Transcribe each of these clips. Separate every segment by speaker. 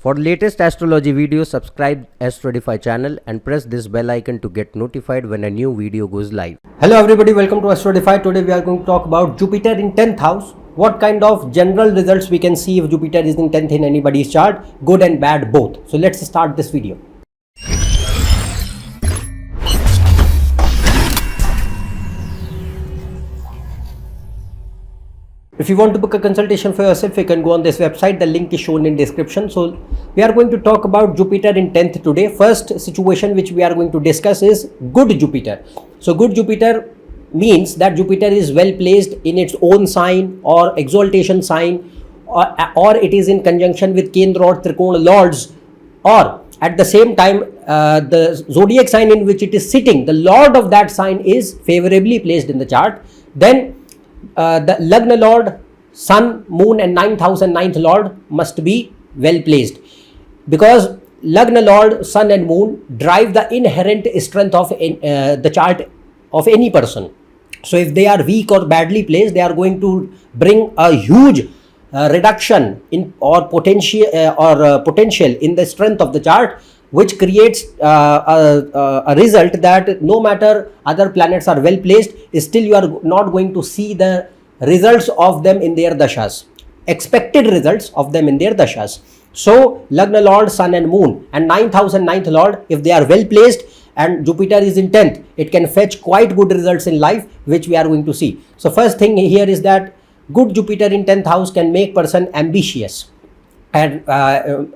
Speaker 1: For latest astrology videos, subscribe AstroEdify channel and press this bell icon to get notified when a new video goes live.
Speaker 2: Hello everybody, welcome to AstroEdify. Today we are going to talk about Jupiter in 10th house. What kind of general results we can see if Jupiter is in 10th in anybody's chart, good and bad both. So let's start this video. If you want to book a consultation for yourself, you can go on this website. The link is shown in description. So we are going to talk about Jupiter in 10th today. First situation which we are going to discuss is good Jupiter. So good Jupiter means that Jupiter is well placed in its own sign or exaltation sign, or it is in conjunction with Kendra or Trikona lords, or at the same time the zodiac sign in which it is sitting, the lord of that sign is favorably placed in the chart. Then the Lagna Lord, Sun, Moon and 9th house and 9th Lord must be well placed, because Lagna Lord, Sun and Moon drive the inherent strength of the chart of any person. So if they are weak or badly placed, they are going to bring a huge reduction in or potential in the strength of the chart, which creates a result that no matter other planets are well placed, still you are not going to see the results of them in their dashas, expected results of them in their dashas. So Lagna Lord, Sun and Moon and 9th house and 9th Lord, if they are well placed and Jupiter is in 10th, it can fetch quite good results in life, which we are going to see. So first thing here is that good Jupiter in 10th house can make person ambitious. And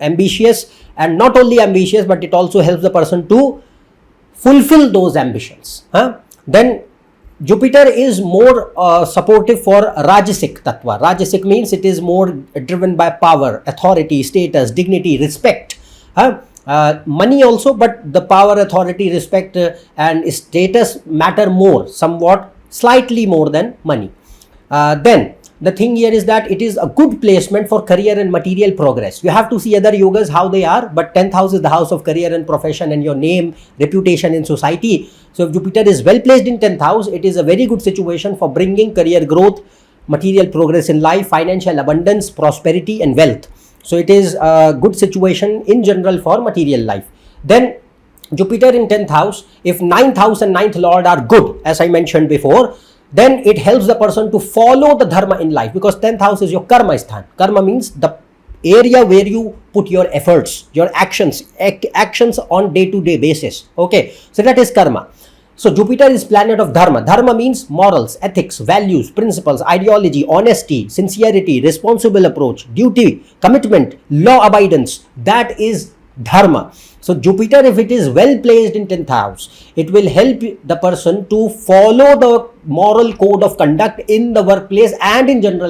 Speaker 2: ambitious, and not only ambitious, but it also helps the person to fulfill those ambitions. Then Jupiter is more supportive for Rajasic Tattva. Rajasic means it is more driven by power, authority, status, dignity, respect. Money also, but the power, authority, respect and status matter more, somewhat, slightly more than money. Then the thing here is that it is a good placement for career and material progress. You have to see other yogas how they are, but 10th house is the house of career and profession and your name, reputation in society. So if Jupiter is well placed in 10th house, it is a very good situation for bringing career growth, material progress in life, financial abundance, prosperity and wealth. So it is a good situation in general for material life. Then Jupiter in 10th house, if 9th house and 9th Lord are good, as I mentioned before, then it helps the person to follow the dharma in life, because 10th house is your karma sthan. Karma means the area where you put your efforts, your actions on day-to-day basis. Okay, so that is karma. So Jupiter is planet of dharma. Dharma means morals, ethics, values, principles, ideology, honesty, sincerity, responsible approach, duty, commitment, law abidance. That is dharma. So Jupiter, if it is well placed in 10th house, it will help the person to follow the moral code of conduct in the workplace and in general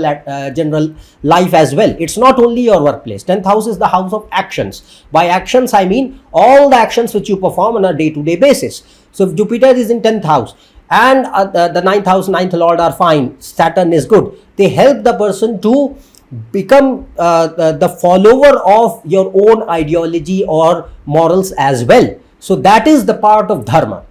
Speaker 2: life as well. It's not only your workplace. 10th house is the house of actions. By actions, I mean all the actions which you perform on a day-to-day basis. So if Jupiter is in 10th house and the 9th house, 9th Lord are fine, Saturn is good, they help the person to become the follower of your own ideology or morals as well. So that is the part of dharma.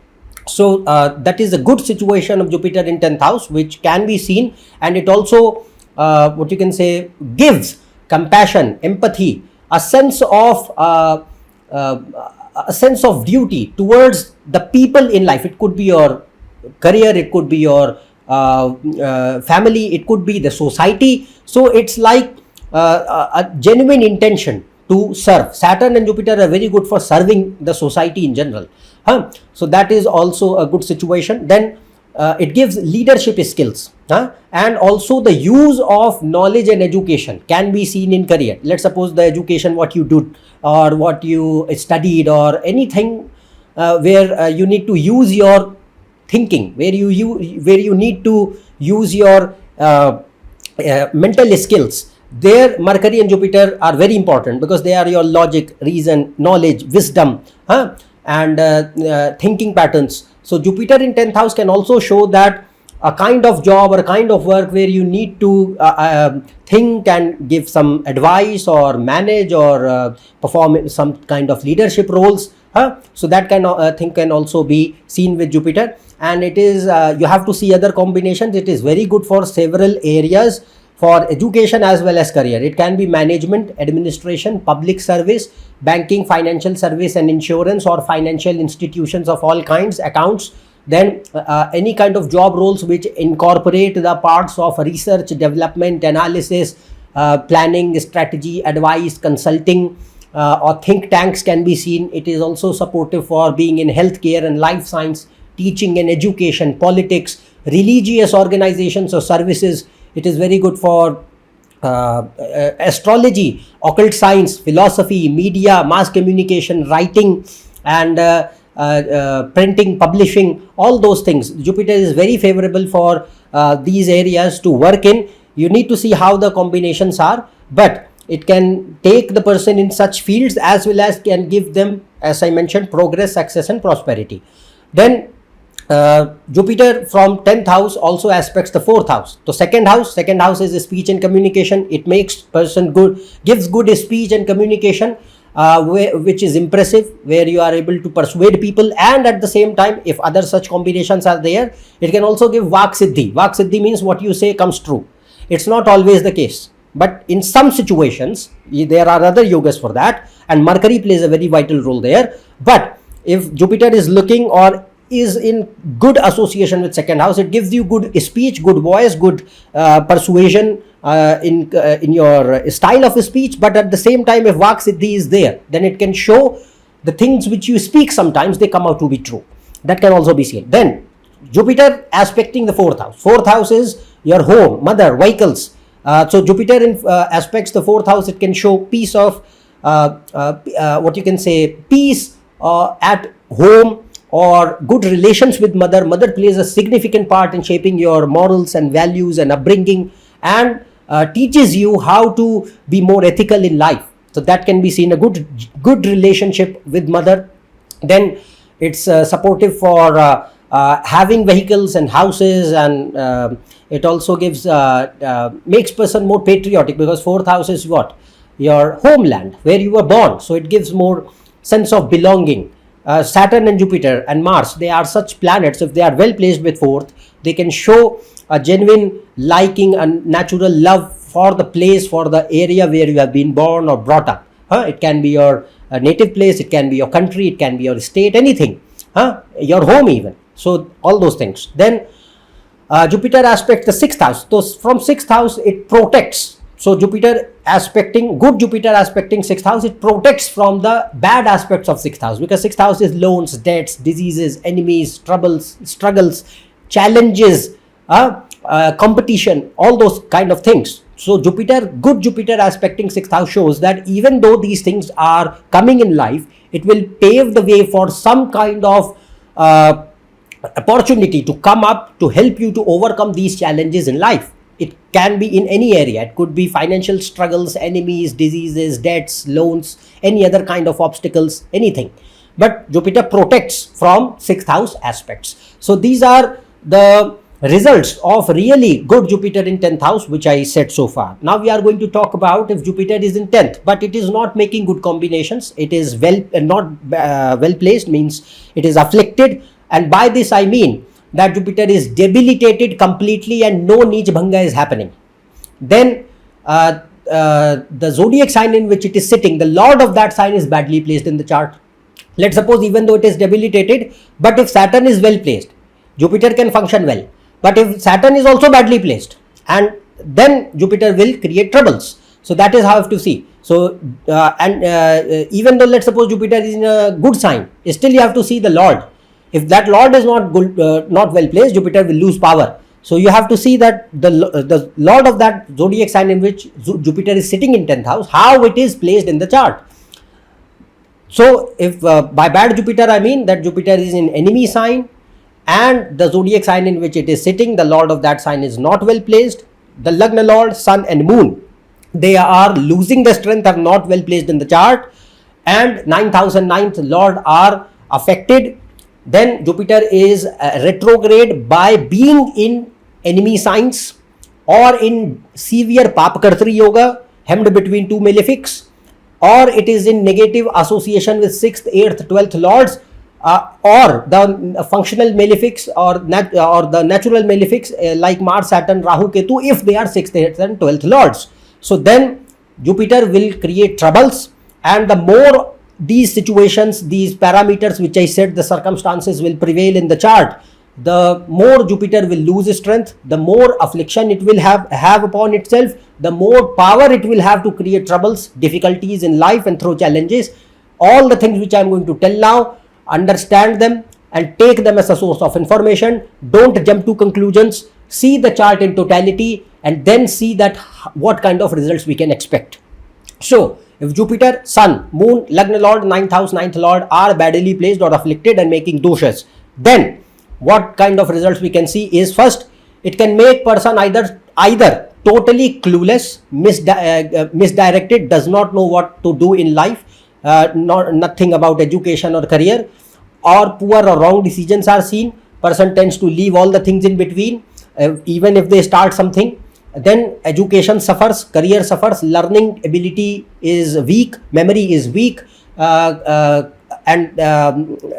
Speaker 2: So that is a good situation of Jupiter in 10th house, which can be seen, and it also what you can say gives compassion, empathy, a sense of duty towards the people in life. It could be your career, it could be your family, it could be the society. So it's like a genuine intention to serve. Saturn and Jupiter are very good for serving the society in general. So that is also a good situation. Then it gives leadership skills, and also the use of knowledge and education can be seen in career. Let's suppose the education what you do or what you studied or anything where you need to use your thinking, where you need to use your mental skills. There Mercury and Jupiter are very important, because they are your logic, reason, knowledge, wisdom, and thinking patterns. So Jupiter in 10th house can also show that a kind of job or a kind of work where you need to think and give some advice or manage or perform some kind of leadership roles. So that thing can also be seen with Jupiter. And it is you have to see other combinations. It is very good for several areas for education as well as career. It can be management, administration, public service, banking, financial service and insurance, or financial institutions of all kinds, accounts. Then any kind of job roles which incorporate the parts of research, development, analysis, planning, strategy, advice, consulting, or think tanks can be seen. It is also supportive for being in healthcare and life science, teaching and education, politics, religious organizations or services. It is very good for astrology, occult science, philosophy, media, mass communication, writing, and printing, publishing, all those things. Jupiter is very favorable for these areas to work in. You need to see how the combinations are, but it can take the person in such fields as well as can give them, as I mentioned, progress, success and prosperity. Then Jupiter from 10th house also aspects the 4th house. So second house is speech and communication. It makes person good, gives good speech and communication, which is impressive, where you are able to persuade people, and at the same time, if other such combinations are there, it can also give Vak Siddhi. Vak Siddhi means what you say comes true. It's not always the case, but in some situations there are other yogas for that, and Mercury plays a very vital role there. But if Jupiter is looking or is in good association with second house, it gives you good speech, good voice, good persuasion in your style of speech. But at the same time, if Vak Siddhi is there, then it can show the things which you speak, sometimes they come out to be true. That can also be seen. Then Jupiter aspecting the 4th house. 4th house is your home, mother, vehicles. So Jupiter in aspects the 4th house, it can show peace of what you can say, peace at home, or good relations with mother. Mother plays a significant part in shaping your morals and values and upbringing, and teaches you how to be more ethical in life. So that can be seen, a good relationship with mother. Then it's supportive for having vehicles and houses, and it also gives makes person more patriotic, because 4th house is what? Your homeland, where you were born. So it gives more sense of belonging. Saturn and Jupiter and Mars, they are such planets. If they are well placed with 4th, they can show a genuine liking and natural love for the place, for the area where you have been born or brought up. It can be your native place, it can be your country, it can be your state, anything, your home even. So all those things. Then Jupiter aspects the 6th house. So from 6th house, it protects. So Jupiter aspecting, good Jupiter aspecting 6th house, it protects from the bad aspects of 6th house, because 6th house is loans, debts, diseases, enemies, troubles, struggles, challenges, competition, all those kind of things. So Jupiter, good Jupiter aspecting 6th house shows that even though these things are coming in life, it will pave the way for some kind of opportunity to come up to help you to overcome these challenges in life. It can be in any area. It could be financial struggles, enemies, diseases, debts, loans, any other kind of obstacles, anything. But Jupiter protects from 6th house aspects. So these are the results of really good Jupiter in 10th house, which I said so far. Now we are going to talk about if Jupiter is in 10th, but it is not making good combinations. It is not well placed, means it is afflicted. And by this I mean that Jupiter is debilitated completely and no Neech Bhanga is happening. Then the zodiac sign in which it is sitting, the lord of that sign is badly placed in the chart. Let's suppose even though it is debilitated, but if Saturn is well placed, Jupiter can function well. But if Saturn is also badly placed, and then Jupiter will create troubles. So that is how you have to see. So even though let's suppose Jupiter is in a good sign, still you have to see the lord. If that lord is not good, not well placed, Jupiter will lose power. So you have to see that the lord of that zodiac sign in which Jupiter is sitting in 10th house, how it is placed in the chart. So if by bad Jupiter I mean that Jupiter is in enemy sign, and the zodiac sign in which it is sitting, the lord of that sign is not well placed. The Lagna lord, sun and moon, they are losing the strength, are not well placed in the chart, and 9th house and 9th lord are affected. Then Jupiter is retrograde by being in enemy signs or in severe Papakartri yoga, hemmed between two malefics, or it is in negative association with 6th, 8th, 12th lords, or the functional malefics or the natural malefics like Mars, Saturn, Rahu, Ketu, if they are 6th, 8th and 12th lords. So then Jupiter will create troubles, and the more these situations, these parameters which I said, the circumstances will prevail in the chart, the more Jupiter will lose strength, the more affliction it will have upon itself, the more power it will have to create troubles, difficulties in life and throw challenges. All the things which I am going to tell now, understand them and take them as a source of information. Don't jump to conclusions. See the chart in totality and then see that what kind of results we can expect. So if Jupiter, Sun, Moon, Lagna Lord, 9th house, 9th Lord are badly placed or afflicted and making doshas, then what kind of results we can see is, first, it can make person either totally clueless, misdirected, does not know what to do in life, nothing about education or career, or poor or wrong decisions are seen. Person tends to leave all the things in between, even if they start something. Then education suffers, career suffers, learning ability is weak, memory is weak, and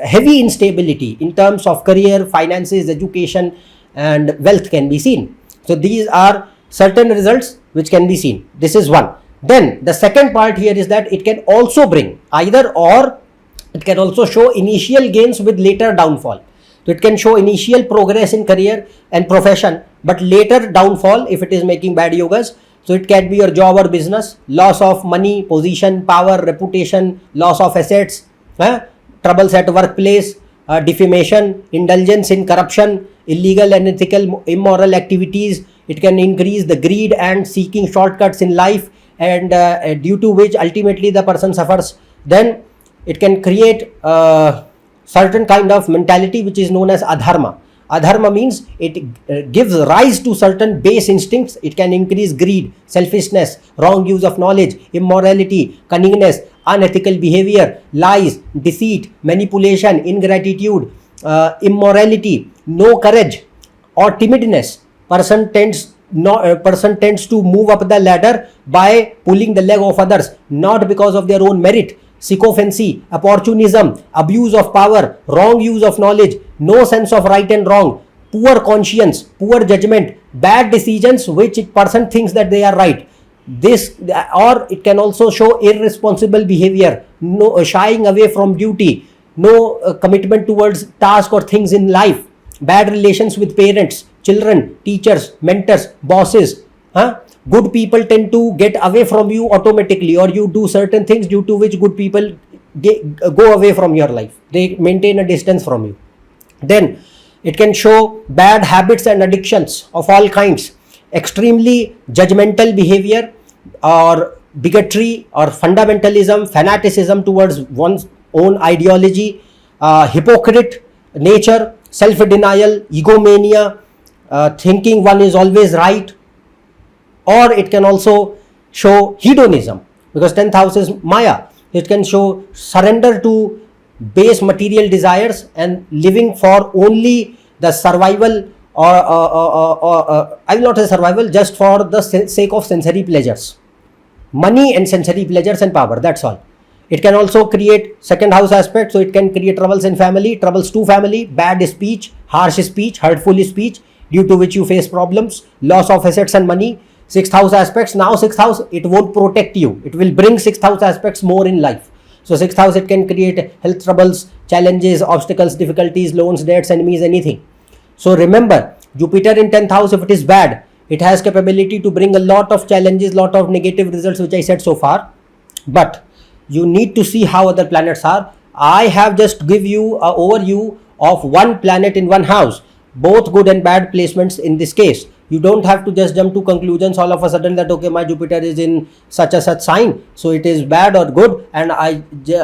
Speaker 2: heavy instability in terms of career, finances, education and wealth can be seen. So these are certain results which can be seen. This is one. Then the second part here is that it can also bring either or, it can also show initial gains with later downfall. So it can show initial progress in career and profession, but later downfall if it is making bad yogas. So it can be your job or business, loss of money, position, power, reputation, loss of assets, troubles at workplace, defamation, indulgence in corruption, illegal and ethical immoral activities. It can increase the greed and seeking shortcuts in life, and due to which ultimately the person suffers. Then it can create certain kind of mentality which is known as adharma. Adharma means it gives rise to certain base instincts. It can increase greed, selfishness, wrong use of knowledge, immorality, cunningness, unethical behavior, lies, deceit, manipulation, ingratitude, immorality, no courage or timidness. Person tends to move up the ladder by pulling the leg of others, not because of their own merit. Sycophancy, opportunism, abuse of power, wrong use of knowledge, no sense of right and wrong, poor conscience, poor judgment, bad decisions which person thinks that they are right. This, or it can also show irresponsible behavior, no shying away from duty, no commitment towards task or things in life, bad relations with parents, children, teachers, mentors, bosses. Good people tend to get away from you automatically, or you do certain things due to which good people go away from your life. They maintain a distance from you. Then it can show bad habits and addictions of all kinds, extremely judgmental behavior or bigotry or fundamentalism, fanaticism towards one's own ideology, hypocrite nature, self-denial, egomania, thinking one is always right. Or it can also show hedonism, because 10th house is Maya. It can show surrender to base material desires and living for only the survival, or I will not say survival, just for the sake of sensory pleasures, money and sensory pleasures and power. That's all. It can also create second house aspect, so it can create troubles in family, troubles to family, bad speech, harsh speech, hurtful speech, due to which you face problems, loss of assets and money. 6th house aspects. Now 6th house, it won't protect you. It will bring 6th house aspects more in life. So 6th house, it can create health troubles, challenges, obstacles, difficulties, loans, debts, enemies, anything. So remember, Jupiter in 10th house, if it is bad, it has capability to bring a lot of challenges, lot of negative results which I said so far. But you need to see how other planets are. I have just give you an overview of one planet in one house, both good and bad placements in this case. You don't have to just jump to conclusions all of a sudden that okay, my Jupiter is in such a such sign, so it is bad or good, and I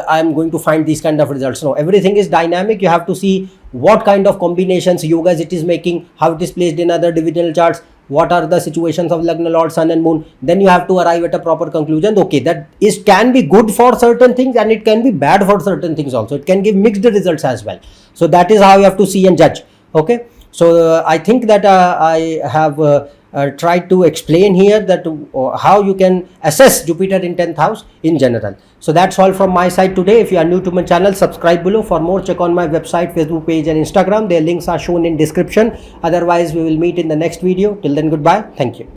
Speaker 2: am going to find these kind of results. No, everything is dynamic. You have to see what kind of combinations, yogas it is making, how it is placed in other divisional charts, what are the situations of Lagna, Lord, Sun and Moon. Then you have to arrive at a proper conclusion. Okay, that is can be good for certain things and it can be bad for certain things also. It can give mixed results as well. So that is how you have to see and judge. Okay. So I think that I have tried to explain here that how you can assess Jupiter in 10th house in general. So that's all from my side today. If you are new to my channel, subscribe below. For more, check on my website, Facebook page and Instagram. Their links are shown in description. Otherwise, we will meet in the next video. Till then, goodbye. Thank you.